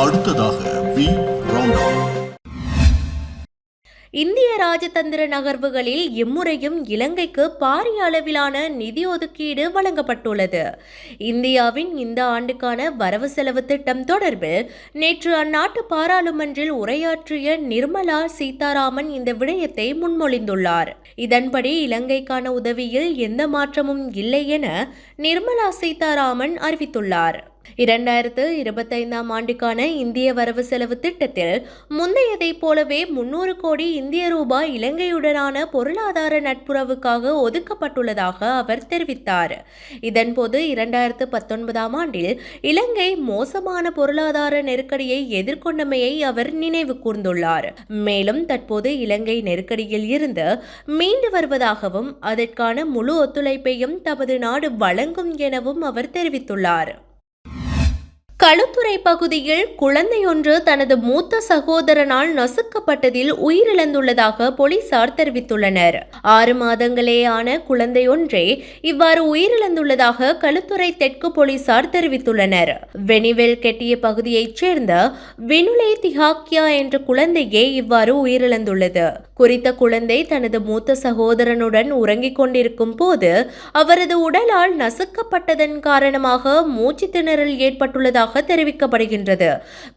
அடுத்ததாக we roundup. இந்திய ராஜதந்திர நகர்வுகளில் இம்முறையும் இலங்கைக்கு பாரிய அளவிலான நிதி ஒதுக்கீடு வழங்கப்பட்டுள்ளது. இந்தியாவின் இந்த ஆண்டுக்கான வரவு செலவு திட்டம் தொடர்பில் நேற்று அந்நாட்டு பாராளுமன்றில் உரையாற்றிய நிர்மலா சீதாராமன் இந்த விடயத்தை முன்மொழிந்துள்ளார். இதன்படி இலங்கைக்கான உதவியில் எந்த மாற்றமும் இல்லை என நிர்மலா சீதாராமன் அறிவித்துள்ளார். 2025ஆம் ஆண்டுக்கான இந்திய வரவு செலவு திட்டத்தில் முந்தையதைப் போலவே 300 கோடி இந்திய ரூபாய் இலங்கையுடனான பொருளாதார நட்புறவுக்காக ஒதுக்கப்பட்டுள்ளதாக அவர் தெரிவித்தார். இதன்போது 2019ஆம் ஆண்டில் இலங்கை மோசமான பொருளாதார நெருக்கடியை எதிர்கொண்டமையை அவர் நினைவு கூர்ந்துள்ளார். மேலும் தற்போது இலங்கை நெருக்கடியில் இருந்து மீண்டு வருவதாகவும் அதற்கான முழு ஒத்துழைப்பையும் தமது நாடு வழங்கும் எனவும் அவர் தெரிவித்துள்ளார். களுத்துறை பகுதியில் குழந்தையொன்று தனது மூத்த சகோதரனால் நசுக்கப்பட்டதில் உயிரிழந்துள்ளதாக போலீசார் தெரிவித்துள்ளனர். 6 மாதங்களேயான குழந்தையொன்றே இவ்வாறு உயிரிழந்துள்ளதாக களுத்துறை தெற்கு போலீசார் தெரிவித்துள்ளனர். வெனிவெல் கெட்டிய பகுதியைச் சேர்ந்த வினுலே திஹாக்கியா என்ற குழந்தையே இவ்வாறு உயிரிழந்துள்ளது. குறித்த குழந்தை தனது மூத்த சகோதரனுடன் உறங்கிக் கொண்டிருக்கும் போது அவரது உடலால் நசுக்கப்பட்டதன் காரணமாக மூச்சு திணறல் ஏற்பட்டுள்ளதாக தெரிவிக்கப்படுகின்றது.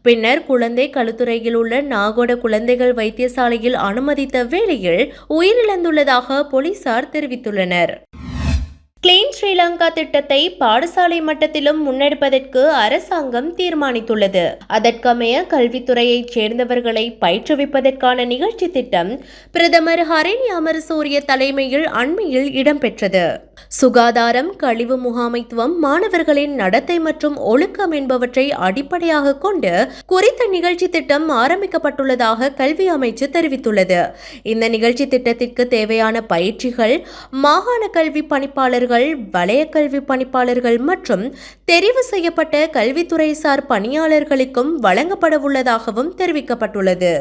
பின்னர் குழந்தை களுத்துறையில் உள்ள நாகோட குழந்தைகள் வைத்தியசாலையில் அனுமதித்த வேளையில் உயிரிழந்துள்ளதாக போலீசார் தெரிவித்துள்ளனர். கிளீன் ஸ்ரீலங்கா திட்டத்தை பாடசாலை மட்டத்திலும் முன்னெடுப்பதற்கு அரசாங்கம் தீர்மானித்துள்ளது. அதற்கமைய கல்வித்துறையைச் சேர்ந்தவர்களை பயிற்றுவிப்பதற்கான நிகழ்ச்சி திட்டம் பிரதமர் ஹரிணி அமரசூரிய தலைமையில் அண்மையில் இடம்பெற்றது. சுகாதாரம், கழிவு முகாமைத்துவம், மாணவர்களின் நடத்தை மற்றும் ஒழுக்கம் என்பவற்றை அடிப்படையாக கொண்டு குறித்த நிகழ்ச்சி திட்டம் ஆரம்பிக்கப்பட்டுள்ளதாக கல்வி அமைச்சு தெரிவித்துள்ளது. இந்த நிகழ்ச்சி திட்டத்திற்கு தேவையான பயிற்சிகள் மாகாண கல்வி பணிப்பாளர்கள், வலய கல்வி பணிப்பாளர்கள் மற்றும் தெரிவு செய்யப்பட்ட கல்வித்துறைசார் பணியாளர்களுக்கும் வழங்கப்பட உள்ளதாகவும் தெரிவிக்கப்பட்டுள்ளது.